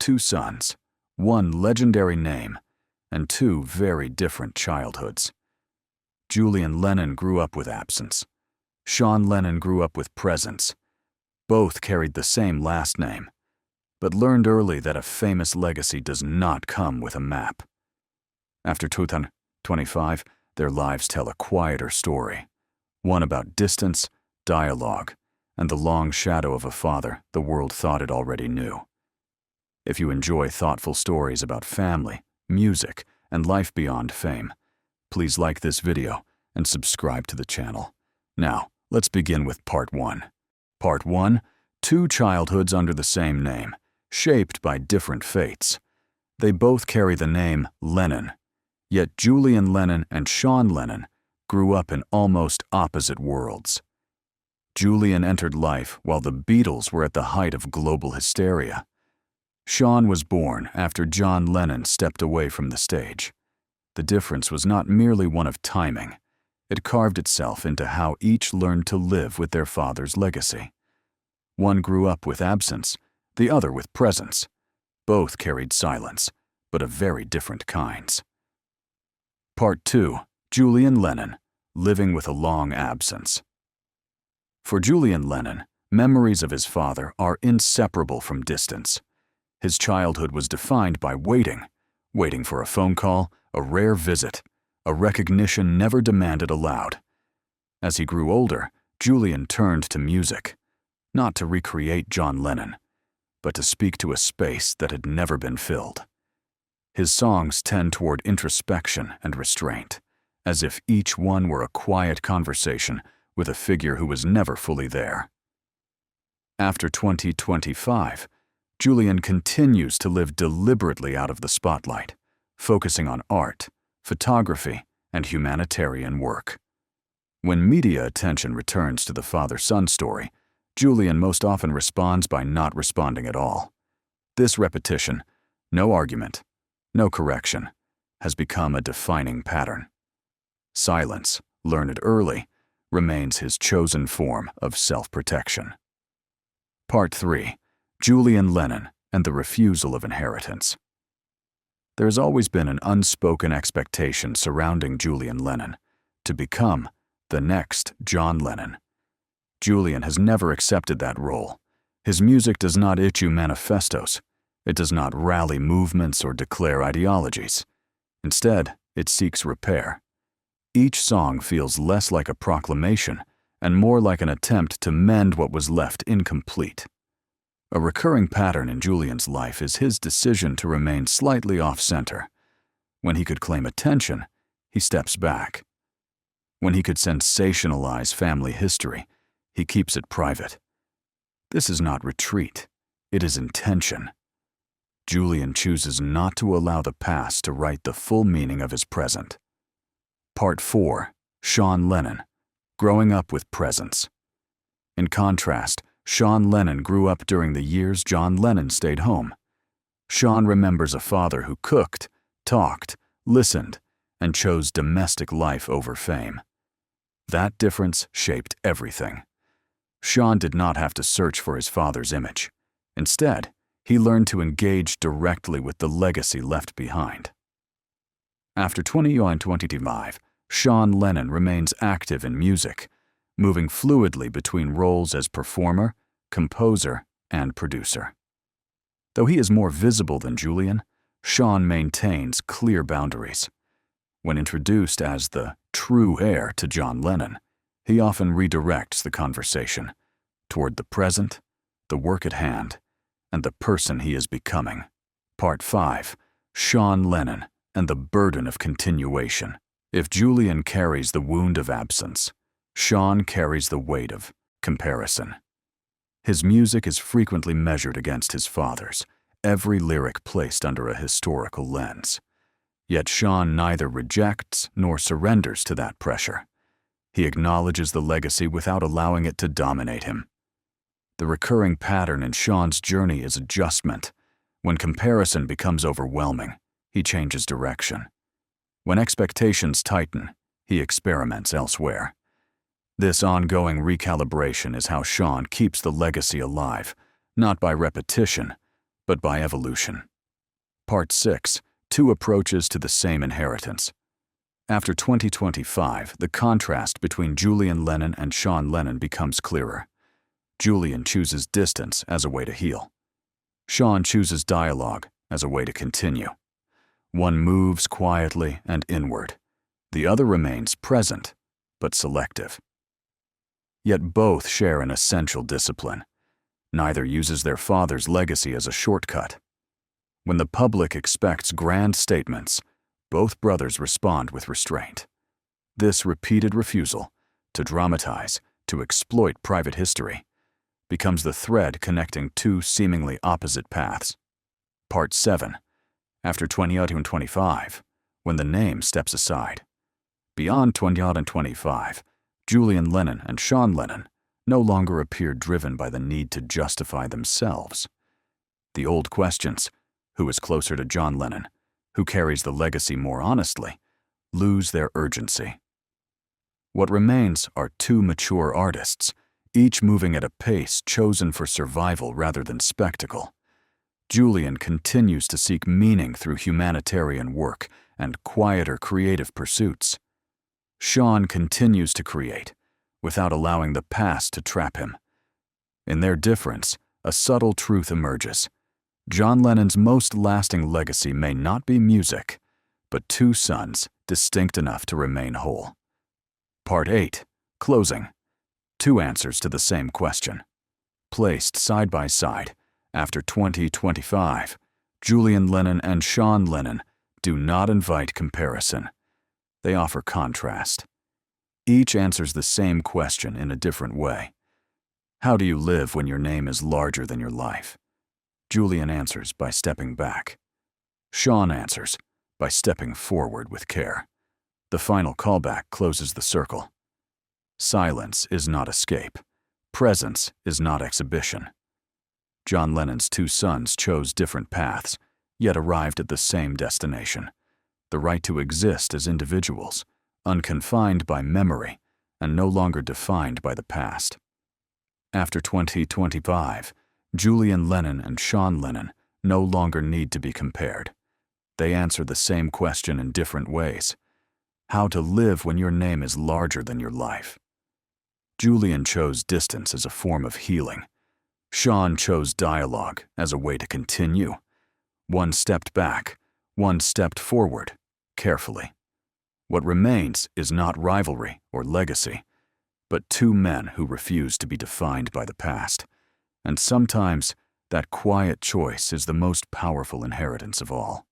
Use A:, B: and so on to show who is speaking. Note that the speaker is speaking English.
A: two sons, one legendary name, and two very different childhoods. Julian Lennon grew up with absence. Sean Lennon grew up with presence. Both carried the same last name, but learned early that a famous legacy does not come with a map. After 2025, their lives tell a quieter story, one about distance, dialogue, and the long shadow of a father the world thought it already knew. If you enjoy thoughtful stories about family, music, and life beyond fame, please like this video and subscribe to the channel. Now, let's begin with Part 1. Part 1, two childhoods under the same name, shaped by different fates. They both carry the name Lennon, yet Julian Lennon and Sean Lennon grew up in almost opposite worlds. Julian entered life while the Beatles were at the height of global hysteria. Sean was born after John Lennon stepped away from the stage. The difference was not merely one of timing. It carved itself into how each learned to live with their father's legacy. One grew up with absence, the other with presence. Both carried silence, but of very different kinds. Part 2. Julian Lennon, living with a long absence. For Julian Lennon, memories of his father are inseparable from distance. His childhood was defined by waiting for a phone call, a rare visit, a recognition never demanded aloud. As he grew older, Julian turned to music, not to recreate John Lennon, but to speak to a space that had never been filled. His songs tend toward introspection and restraint, as if each one were a quiet conversation with a figure who was never fully there. After 2025, Julian continues to live deliberately out of the spotlight, focusing on art, photography, and humanitarian work. When media attention returns to the father-son story, Julian most often responds by not responding at all. This repetition, no argument, no correction, has become a defining pattern. Silence, learned early, remains his chosen form of self-protection. Part 3. Julian Lennon and the refusal of inheritance. There has always been an unspoken expectation surrounding Julian Lennon to become the next John Lennon. Julian has never accepted that role. His music does not issue manifestos. It does not rally movements or declare ideologies. Instead, it seeks repair. Each song feels less like a proclamation and more like an attempt to mend what was left incomplete. A recurring pattern in Julian's life is his decision to remain slightly off-center. When he could claim attention, he steps back. When he could sensationalize family history, he keeps it private. This is not retreat, it is intention. Julian chooses not to allow the past to write the full meaning of his present. Part 4. Sean Lennon, growing up with presence. In contrast, Sean Lennon grew up during the years John Lennon stayed home. Sean remembers a father who cooked, talked, listened, and chose domestic life over fame. That difference shaped everything. Sean did not have to search for his father's image. Instead, he learned to engage directly with the legacy left behind. After 2025, Sean Lennon remains active in music, moving fluidly between roles as performer, composer, and producer. Though he is more visible than Julian, Sean maintains clear boundaries. When introduced as the true heir to John Lennon, he often redirects the conversation toward the present, the work at hand, and the person he is becoming. Part 5. Sean Lennon and the burden of continuation. If Julian carries the wound of absence, Sean carries the weight of comparison. His music is frequently measured against his father's, every lyric placed under a historical lens. Yet Sean neither rejects nor surrenders to that pressure. He acknowledges the legacy without allowing it to dominate him. The recurring pattern in Sean's journey is adjustment. When comparison becomes overwhelming, he changes direction. When expectations tighten, he experiments elsewhere. This ongoing recalibration is how Sean keeps the legacy alive, not by repetition, but by evolution. Part 6. Two approaches to the same inheritance. After 2025, the contrast between Julian Lennon and Sean Lennon becomes clearer. Julian chooses distance as a way to heal. Sean chooses dialogue as a way to continue. One moves quietly and inward. The other remains present, but selective. Yet both share an essential discipline. Neither uses their father's legacy as a shortcut. When the public expects grand statements, both brothers respond with restraint. This repeated refusal to dramatize, to exploit private history, becomes the thread connecting two seemingly opposite paths. Part 7. After 2025, when the name steps aside. Beyond 2025, Julian Lennon and Sean Lennon no longer appear driven by the need to justify themselves. The old questions, who is closer to John Lennon, who carries the legacy more honestly, lose their urgency. What remains are two mature artists, each moving at a pace chosen for survival rather than spectacle. Julian continues to seek meaning through humanitarian work and quieter creative pursuits. Sean continues to create, without allowing the past to trap him. In their difference, a subtle truth emerges. John Lennon's most lasting legacy may not be music, but two sons distinct enough to remain whole. Part 8. Closing. Two answers to the same question. Placed side by side, after 2025, Julian Lennon and Sean Lennon do not invite comparison. They offer contrast. Each answers the same question in a different way. How do you live when your name is larger than your life? Julian answers by stepping back. Sean answers by stepping forward with care. The final callback closes the circle. Silence is not escape. Presence is not exhibition. John Lennon's two sons chose different paths, yet arrived at the same destination: the right to exist as individuals, unconfined by memory and no longer defined by the past. After 2025, Julian Lennon and Sean Lennon no longer need to be compared. They answer the same question in different ways: how to live when your name is larger than your life. Julian chose distance as a form of healing. Sean chose dialogue as a way to continue. One stepped back, one stepped forward, carefully. What remains is not rivalry or legacy, but two men who refuse to be defined by the past. And sometimes that quiet choice is the most powerful inheritance of all.